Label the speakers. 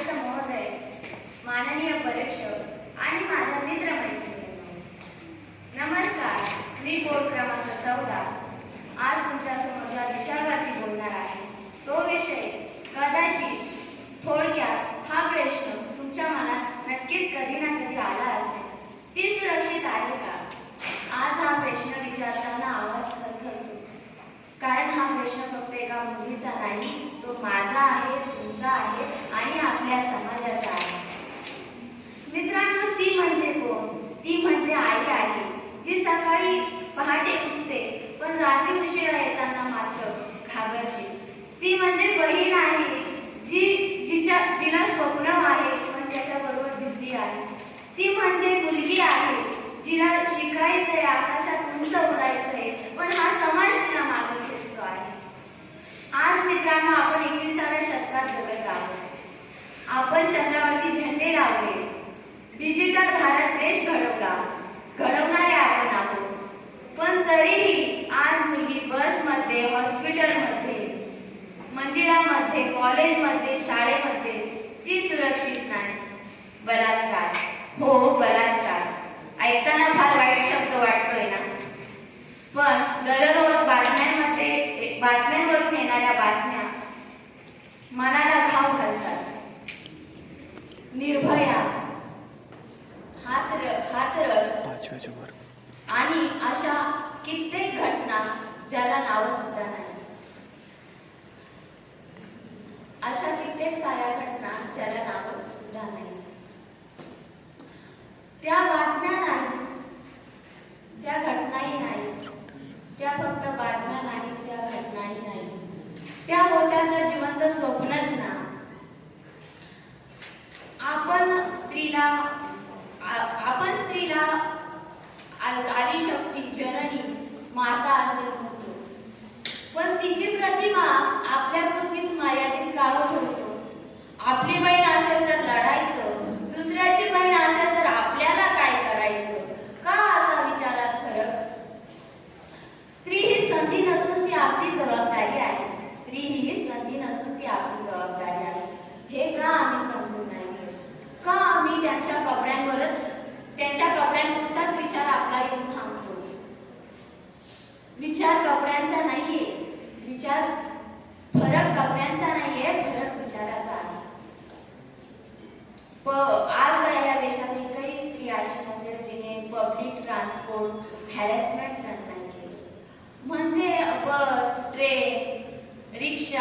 Speaker 1: अध्यक्ष महोदय, माननीय परीक्षक आणि माझ्या मित्रमैत्रिणींनो, नमस्कार. मी बोर्ड क्रमांक 14 आज तुमच्यासमोर ज्या विषयावरती बोलणार आहे तो विषय कदाचित थोडक्यात हा प्रश्न तुमच्या मनात नक्कीच कधी ना कधी आला असेल, ती सुरक्षित आहे का? आज हा प्रश्न विचारताना आवाज थरथरतो, कारण हा प्रश्न फक्त एका मुलीचा नाही, तो माझा आहे, तुमचा आहे आणि आपल्या समाजाचा आहे. मित्रांनो, ती म्हणजे कोण? ती म्हणजे आई आहे, जी सकाळी पहाटे उठते पण रात्री उशिरा येताना मात्र घाबरते. ती म्हणजे बहीण आहे, जिला स्वप्न आहे पण त्याच्याबरोबर भीती आहे. ती म्हणजे मुलगी आहे, जिला शिकायचंय, आकाशात उंच उडायचंय, पण हा समाज तिला मागे खेचतो आहे. आज मित्रांनो, आपण 21व्या शतकात जगत आहोत. आपण चंद्रावरती झेंडे लावले, डिजिटल भारत देश घडवणारे आपण आहोत. पण तरीही आज मुलगी बसमध्ये, हॉस्पिटलमध्ये, मंदिरामध्ये, कॉलेजमध्ये, शाळेमध्ये ती सुरक्षित नाही. बलात्कार, हो बलात्कार. ऐकताना फार वाईट शब्द वाटतोय ना, पण दररोज बातम्यांवरून येणाऱ्या बातम्या मनाला घाव घालतात. निर्भया, हाथरस आणि अशा कित्येक घटना ज्याला नाव सुद्धा नाही. अशा कित्येक साऱ्या घटना ज्याला नाव सुद्धा नाही. त्या बातम्या नाही, त्या घटनाही नाही, त्या फक्त बातम्या नाही, त्या घटनाही नाही, त्या होत्या तर जिवंत स्वप्नच ना. आपण स्त्रीला आदिशक्ती, जननी, माता असे म्हणतो, पण तिची प्रतिमा आपल्यापुरतीच मर्यादित का ठेवतो? आपली बहीण असेल तर लढायचं, दुसऱ्याची बहीण असेल तर आपल्याला काय करायचं? का असा विचारात फरक? स्त्री ही संधी नसून ती आपली जबाबदारी आहे. स्त्री ही संधी नसून ती आपली जबाबदारी आहे. हे का आम्ही समजून नाही घेत? का आम्ही त्यांच्या कपड्यांपुरताच विचार आपला येऊन थांबतो? विचार कपड्यांचा नाहीये, फरक कपड्यांचा नाहीये, फरक विचाराचा आहे. आज या देशात एकही स्त्री अशी नसेल जिने पब्लिक ट्रान्सपोर्ट हॅरेसमेंट सहन नाही केले. म्हणजे बस, ट्रेन, रिक्षा